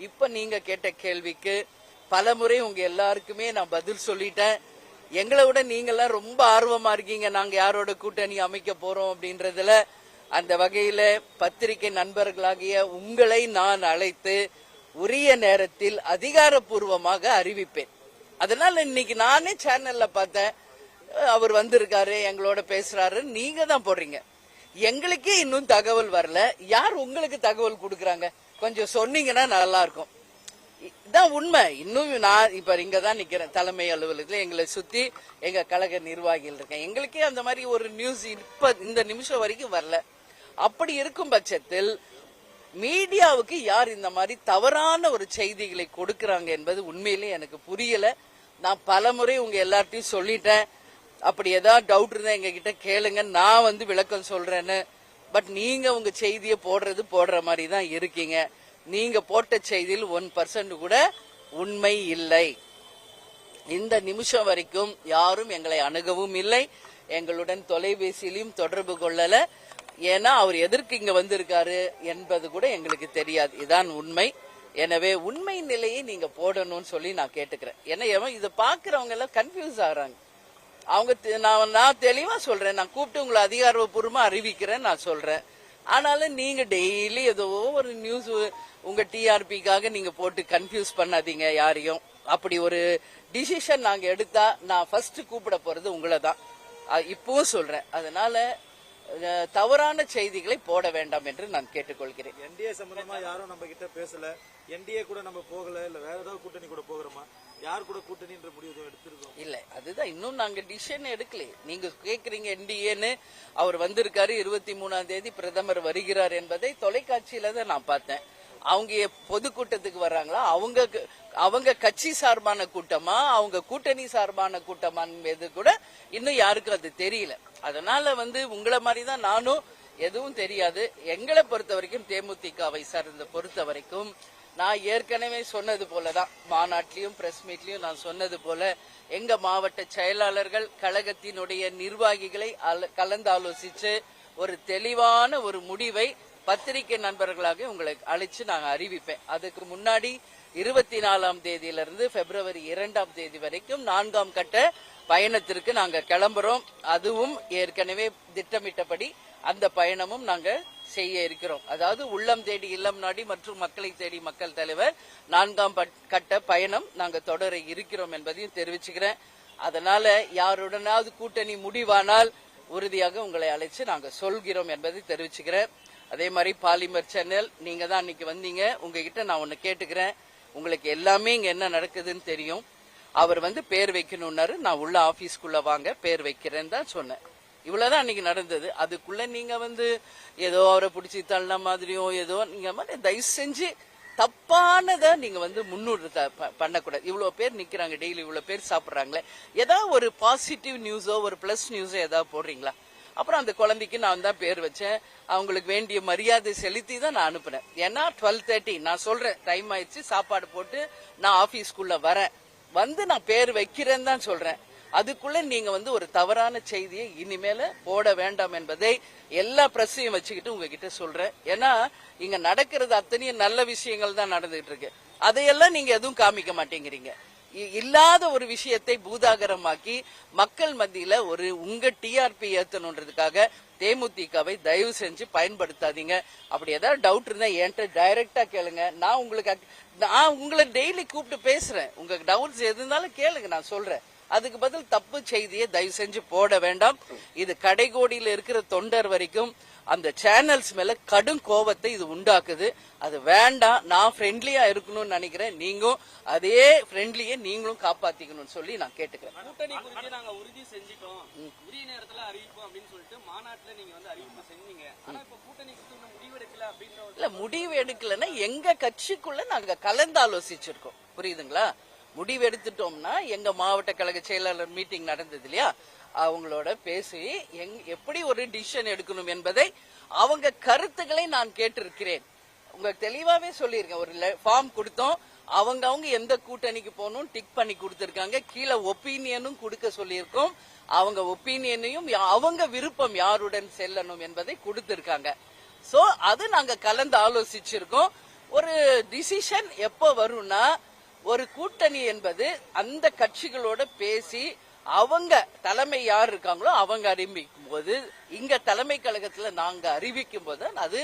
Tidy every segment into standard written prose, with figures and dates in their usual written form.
இப்ப நீங்க கேட்ட கேள்விக்கு பலமுறை உங்க எல்லாருக்குமே நான் பதில் சொல்லிட்டேன். எங்களை விட நீங்க எல்லாம் ரொம்ப ஆர்வமா இருக்கீங்க நாங்க யாரோட கூட்டணி அமைக்க போறோம் அப்படின்றதுல. அந்த வகையில பத்திரிகை நண்பர்களாகிய உங்களை நான் அழைத்து உரிய நேரத்தில் அதிகாரப்பூர்வமாக அறிவிப்பேன். அதனால இன்னைக்கு நானே சேனல்ல பார்த்தேன், அவர் வந்திருக்காரு எங்களோட பேசுறாரு, நீங்க தான் போடுறீங்க. எங்களுக்கே இன்னும் தகவல் வரல. யார் உங்களுக்கு தகவல் கொடுக்கறாங்க? கொஞ்சம் சொன்னீங்கன்னா நல்லா இருக்கும். இதான் உண்மை. இன்னும் நான் இப்ப இங்கதான் நிக்கிறேன் தலைமை அலுவலகத்துல. எங்களை சுத்தி எங்க கழக நிர்வாகிகள் இருக்கேன். எங்களுக்கே அந்த மாதிரி ஒரு நியூஸ் இப்ப இந்த நிமிஷம் வரைக்கும் வரல. அப்படி இருக்கும் பட்சத்தில் மீடியாவுக்கு யார் இந்த மாதிரி தவறான ஒரு செய்திகளை கொடுக்கறாங்க என்பது உண்மையிலே எனக்கு புரியல. நான் பலமுறை உங்க எல்லார்ட்டையும் சொல்லிட்டேன். அப்படி ஏதாவது டவுட் இருந்தா எங்க கிட்ட கேளுங்க, நான் விளக்கம் சொல்றேன்னு. பட் நீங்க உங்க செய்தியை போடுற மாதிரி தான் இருக்கீங்க. நீங்க போட்ட செய்தியில் 1% கூட உண்மை இல்லை. இந்த நிமிஷம் வரைக்கும் யாரும் எங்களை அணுகவும் இல்லை, எங்களுடன் தொலைபேசியிலும் தொடர்பு கொள்ளல. ஏன்னா அவர் எதற்கு இங்க வந்திருக்காரு என்பது கூட எங்களுக்கு தெரியாது. இதான் உண்மை. எனவே உண்மை நிலையை நீங்க போடணும்னு சொல்லி நான் கேட்டுக்கிறேன். ஏன்னா இதை பாக்குறவங்க எல்லாம் கன்ஃபியூஸ் ஆகுறாங்க. நான் தெளிவா சொல்றேன், நான் கூப்பிட்டு உங்களை அதிகாரப்பூர்வமா அறிவிக்கிறேன் நான் சொல்றேன். ஆனாலும் நீங்க டெய்லி ஏதோ ஒரு நியூஸ் உங்க டிஆர்பிக்காக நீங்க போட்டு கன்ஃபியூஸ் பண்ணாதீங்க யாரையும். அப்படி ஒரு டிசிஷன் நாங்க எடுத்தா நான் ஃபர்ஸ்ட் கூப்பிட போறது உங்களை தான். இப்பவும் சொல்றேன். அதனால தவறான செய்திகளை போட வேண்டாம் என்று நான் கேட்டுக்கொள்கிறேன். என்டிஏ சம்பந்தமா யாரும் நம்ம கிட்ட பேசல. என்டிஏ கூட நம்ம போகல, இல்ல வேற ஏதாவது கூட்டணி கூட போகிறோமா? யார் கூட கூட்டணின்ற முடிவு எடுத்திருக்கோம்? இல்ல, அதுதான் இன்னும் நாங்க டிசிஷன் எடுக்கல. நீங்க கேக்குறீங்க என்டிஏன்னு. அவர் வந்திருக்காரு, 23ஆம் தேதி பிரதமர் வருகிறார் என்பதை தொலைக்காட்சியில தான் நான் பார்த்தேன். அவங்க பொதுக்கூட்டத்துக்கு வர்றாங்களா, அவங்க கட்சி சார்பான கூட்டமா, அவங்க கூட்டணி சார்பான கூட்டமா என்பது கூட இன்னும் யாருக்கும் அது தெரியல. அதனால உங்களை மாதிரி தான் நானும், எதுவும் தெரியாது. எங்களை பொறுத்த வரைக்கும் தேமுதிகவை சார்ந்த பொறுத்த வரைக்கும் நான் ஏற்கனவே சொன்னது போலதான், மாநாட்டிலையும் பிரஸ் மீட்லயும் நான் சொன்னது போல, எங்க மாவட்ட செயலாளர்கள் கழகத்தினுடைய நிர்வாகிகளை கலந்து ஆலோசிச்சு ஒரு தெளிவான ஒரு முடிவை பத்திரிகை நண்பர்களாக உங்களை அழைச்சு நாங்க அறிவிப்பேன். அதுக்கு முன்னாடி 24ஆம் தேதியிலிருந்து பிப்ரவரி 2ஆம் தேதி வரைக்கும் 4ஆம் கட்ட பயணத்திற்கு நாங்க கிளம்புறோம். அதுவும் ஏற்கனவே திட்டமிட்டபடி அந்த பயணமும் நாங்க செய்ய இருக்கிறோம். அதாவது உள்ளம் தேடி இல்லம் நாடி மற்றும் மக்களை தேடி மக்கள் தலைவர் 4ஆம் கட்ட பயணம் நாங்க தொடர இருக்கிறோம் என்பதையும் தெரிவிச்சுக்கிறேன். அதனால யாருடனாவது கூட்டணி முடிவானால் உறுதியாக உங்களை அழைச்சு நாங்க சொல்கிறோம் என்பதை தெரிவிச்சுக்கிறேன். அதே மாதிரி பாலிமர் சேனல், நீங்க தான் அன்னைக்கு வந்தீங்க. உங்ககிட்ட நான் ஒன்னு கேட்டுக்கிறேன். உங்களுக்கு எல்லாமே இங்க என்ன நடக்குதுன்னு தெரியும். அவர் பேர் வைக்கணும்னாரு. நான் உள்ள ஆபீஸ்க்குள்ள வாங்க பேர் வைக்கிறேன்னு தான் சொன்னேன். இவ்வளவுதான் அன்னைக்கு நடந்தது. அதுக்குள்ள நீங்க ஏதோ அவரை பிடிச்சி தள்ள மாதிரியும் ஏதோ நீங்க தயவு செஞ்சு தப்பானதை நீங்க முன்னூறு பண்ணக்கூடாது. இவ்வளவு பேர் நிக்கிறாங்க, டெய்லி இவ்வளவு பேர் சாப்பிடுறாங்களே, ஏதாவது ஒரு பாசிட்டிவ் நியூஸோ ஒரு பிளஸ் நியூஸோ ஏதாவது போடுறீங்களா? அப்புறம் அந்த குழந்தைக்கு நான் தான் பேர் வச்சேன். அவங்களுக்கு வேண்டிய மரியாதை செலுத்தி தான் நான் அனுப்புனேன். ஏன்னா 12:30 நான் சொல்றேன், டைம் ஆயிடுச்சு, சாப்பாடு போட்டு நான் ஆபீஸ்க்குள்ள வரேன், நான் பேர் வைக்கிறேன்னு தான் சொல்றேன். அதுக்குள்ள நீங்க ஒரு தவறான செய்தியை இனிமேல போட வேண்டாம் என்பதை எல்லா பிரச்சனையும் வச்சுக்கிட்டு உங்ககிட்ட சொல்றேன். ஏன்னா இங்க நடக்கிறது அத்தனையும் நல்ல விஷயங்கள் தான் நடந்துட்டு இருக்கு. அதையெல்லாம் நீங்க எதுவும் காமிக்க மாட்டேங்கிறீங்க. இல்லாத ஒரு விஷயத்தை பூதாகரமாக்கி மக்கள் மத்தியில உங்க டிஆர்பி ஏத்தணுன்றதுக்காக தேமுதிகவை தயவு செஞ்சு பயன்படுத்தாதீங்க. அப்படி ஏதாவது டவுட் இருந்தா என்கிட்ட டைரக்டா கேளுங்க. நான் உங்களை டெய்லி கூப்பிட்டு பேசுறேன். உங்க டவுட்ஸ் எது இருந்தாலும் கேளுங்க, நான் சொல்றேன். அதுக்கு பதில் தப்பு செய்தியை தயவு செஞ்சு போட வேண்டாம். இது கடைகோடியில் இருக்கிற தொண்டர் வரைக்கும் அந்த சேனல்ஸ் மேல கடும் கோபத்தை இது உண்டாக்குது. அது வேண்டாம். நான் ஃப்ரெண்ட்லியா இருக்கணும்னு நினைக்கிறேன். நீங்களும் அதே ஃப்ரெண்ட்லியை நீங்களும் காப்பாத்திக்கணும்னு சொல்லி நான் கேட்டுக்கிறேன். கூட்டணி குறித்து நாங்க உறுதி செஞ்சிட்டோம், உரிய நேரத்துல அறிவிப்போம் அப்படின்னு சொல்லிட்டு மாநாட்டுல நீங்க அறிவிப்பு செஞ்சீங்க. ஆனா இப்ப கூட்டணி குறித்து முடிவெடுக்கல அப்படின்ற இல்ல, முடிவு எடுக்கலன்னா எங்க கட்சிக்குள்ள நாங்க கலந்து ஆலோசிச்சிருக்கோம். புரியுதுங்களா? முடிவு எடுத்துட்டோம்னா எங்க மாவட்ட கழக செயலாளர் மீட்டிங் நடந்தது இல்லையா, அவங்களோட பேசி எப்படி ஒரு டிசிஷன் எடுக்கணும் என்பதை அவங்க கருத்துக்களை நான் கேட்டிருக்கிறேன். உங்களுக்கு தெளிவாவே சொல்லியிருக்கேன். ஒரு ஃபார்ம் கொடுத்தோம், அவங்க எந்த கூட்டணிக்கு போகணும் டிக் பண்ணி கொடுத்திருக்காங்க. கீழே ஒப்பீனியனும் கொடுக்க சொல்லியிருக்கோம். அவங்க ஒப்பீனியனையும் அவங்க விருப்பம் யாருடன் செல்லணும் என்பதை கொடுத்திருக்காங்க. சோ அது நாங்க கலந்து ஆலோசிச்சிருக்கோம். ஒரு டிசிஷன் எப்போ வரும்னா ஒரு கூட்டணி என்பது அந்த கட்சிகளோட பேசி அவங்க தலைமை யார் இருக்காங்களோ அவங்க அறிவிக்கும் போது இங்க தலைமை கழகத்துல நாங்க அறிவிக்கும் போது அது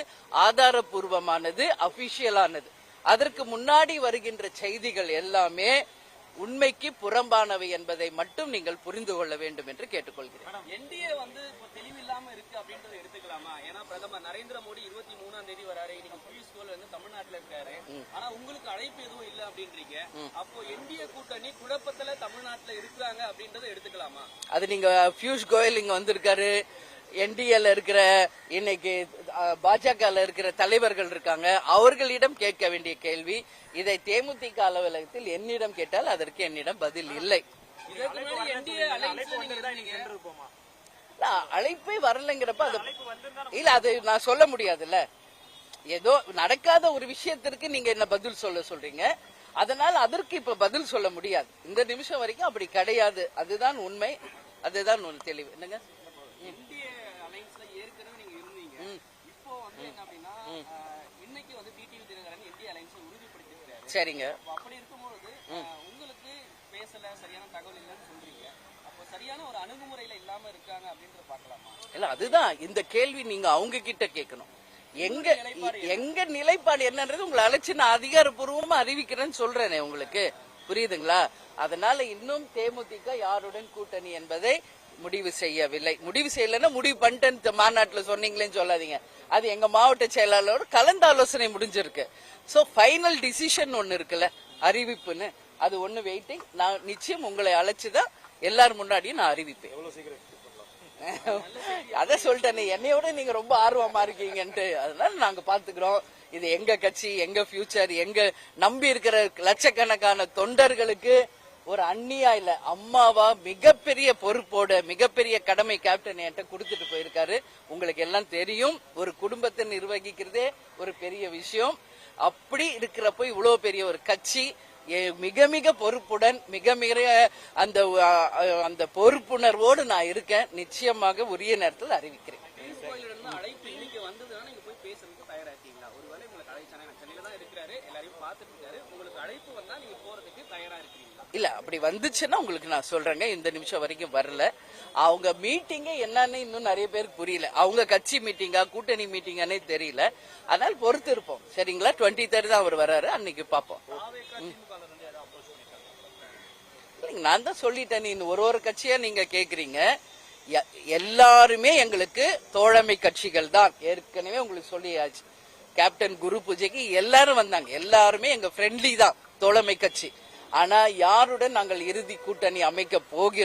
ஆதாரபூர்வமானது, அபிஷியலானது. அதற்கு முன்னாடி வருகின்ற செய்திகள் எல்லாமே உண்மைக்கு புறம்பானவை என்பதை மட்டும் நீங்கள் புரிந்து கொள்ள வேண்டும் என்று கேட்டுக்கொள்கிறேன். என்டிஏ வந்து இப்ப தெளிவில்லாம இருக்கு அப்படின்றத எடுத்துக்கலாமா? ஏன்னா பிரதமர் நரேந்திர மோடி 23ஆம் தேதி வராரு, இன்னைக்கு பியூஷ் கோயல் வந்து தமிழ்நாட்டுல இருக்காரு, ஆனா உங்களுக்கு அழைப்பு எதுவும் இல்ல அப்படின்றீங்க. அப்போ என்டிஏ கூட்டணி குழப்பத்துல தமிழ்நாட்டுல இருக்கிறாங்க அப்படின்றத எடுத்துக்கலாமா? அது நீங்க பியூஷ் கோயல் இங்க வந்திருக்காரு, என்டிஏல இருக்கிற இன்னைக்கு பாஜக இருக்கிற தலைவர்கள் இருக்காங்க, அவர்களிடம் கேட்க வேண்டிய கேள்வி. இதை தேமுதிக அலுவலகத்தில் என்னிடம் கேட்டால் அதற்கு என்னிடம் பதில் இல்லை. அழைப்பே வரலைங்கிறப்ப அது இல்ல, அது நான் சொல்ல முடியாதுல்ல. ஏதோ நடக்காத ஒரு விஷயத்திற்கு நீங்க என்ன பதில் சொல்றீங்க, அதனால அதற்கு இப்ப பதில் சொல்ல முடியாது. இந்த நிமிஷம் வரைக்கும் அப்படி கிடையாது. அதுதான் உண்மை, அதுதான் தெளிவு. என்னங்க என்டிஏ அலைன்ஸ்ல ஏற்கனவே நீங்க இருந்தீங்க, இப்போ வந்து என்ன அப்படின்னா இன்னைக்கு வந்து டிடிவி தினகரன் என்டிஏ அலைன்ஸ் உறுதிப்படுத்திருக்காரு. சரிங்க. அப்படி இருக்கும்போது உங்களுக்கு பேசல, சரியான தகவல் இல்லைன்னு சொல்றீங்க. அப்போ சரியான ஒரு அணுகுமுறையில இல்லாம இருக்காங்க அப்படின்றத பார்க்கலாமா? இல்ல, அதுதான் இந்த கேள்வி நீங்க அவங்க கிட்ட கேட்கணும். எங்க நிலைப்பாடு என்னன்றது உங்களை அழைச்சு நான் அதிகாரப்பூர்வமா அறிவிக்கிறேன்னு சொல்றேனே உங்களுக்கு, புரியுதுங்களா? அதனால இன்னும் தேமுதிக யாருடன் கூட்டணி என்பதை முடிவு செய்யவில்லை. முடிவு செய்யலன்னா முடிவு பண்ணிட்டு மாநாட்டுல சொன்னீங்களேன்னு சொல்லாதீங்க. அது எங்க மாவட்ட செயலாளரோட கலந்து ஆலோசனை முடிஞ்சிருக்கு. சோ ஃபைனல் டிசிஷன் ஒன்னு இருக்குல்ல, அறிவிப்புன்னு, அது ஒண்ணு வெயிட்டிங். நான் நிச்சயம் உங்களை அழைச்சுதான் எல்லாரும் முன்னாடியும் நான் அறிவிப்பேன். அத சொல்லிட்டேன், என்னையோட நீங்க ரொம்ப ஆர்வமா இருக்கீங்கன்ட்டு. அதனால நாங்க பாத்துக்கிறோம். இது எங்க கட்சி, எங்க ஃபியூச்சர், எங்க நம்பி இருக்கிற லட்சக்கணக்கான தொண்டர்களுக்கு ஒரு அண்ணியா இல்ல, அம்மாவா மிகப்பெரிய பொறுப்போட மிகப்பெரிய கடமை கேப்டன் என்கிட்ட கொடுத்துட்டு போயிருக்காரு. உங்களுக்கு எல்லாம் தெரியும், ஒரு குடும்பத்தை நிர்வகிக்கிறதே ஒரு பெரிய விஷயம். அப்படி இருக்கிறப்போ இவ்வளவு பெரிய ஒரு கட்சி மிக மிக பொறுப்புடன் மிக மிக அந்த பொறுப்புணர்வோடு நான் இருக்கேன். நிச்சயமாக உரிய நேரத்தில் அறிவிக்கிறேன். அழைப்பு இன்னைக்கு வந்ததுன்னா நீங்க போய் பேசுறதுக்கு தயாராக்கீங்களா? ஒருவேளை உங்களுக்கு அழைச்சானே, சென்னையில தான் இருக்கிறாரு, எல்லாரையும் பார்த்துட்டு இருக்காரு, உங்களுக்கு அழைப்பு வந்தா நீங்க போறதுக்கு தயாரா இருக்கீங்களா? இல்ல, அப்படி வந்துச்சுன்னா உங்களுக்கு நான் சொல்றேங்க. இந்த நிமிஷம் வரைக்கும் வரல. அவங்க மீட்டிங்கே என்னன்னு இன்னும் நிறைய பேருக்கு புரியல. அவங்க கட்சி மீட்டிங்கா கூட்டணி மீட்டிங்கானே தெரியல. அதனால பொறுத்து இருப்போம். சரிங்களா? 23 தான் அவர் வராரு, அன்னைக்கு பாப்போம். நான் தான் சொல்லிட்டேன். ஒரு கட்சியா நீங்க கேக்குறீங்க. எல்லாருமே எங்களுக்கு தோழமை கட்சிகள் தான். ஏற்கனவே உங்களுக்கு சொல்லியாச்சு. கேப்டன் குரு பூஜைக்கு எல்லாரும் வந்தாங்க. எல்லாருமே எங்க ஃப்ரெண்ட்லி தான், தோழமை கட்சி. ஆனா யாருடன் நாங்கள் இறுதி கூட்டணி அமைக்க போகிறோம்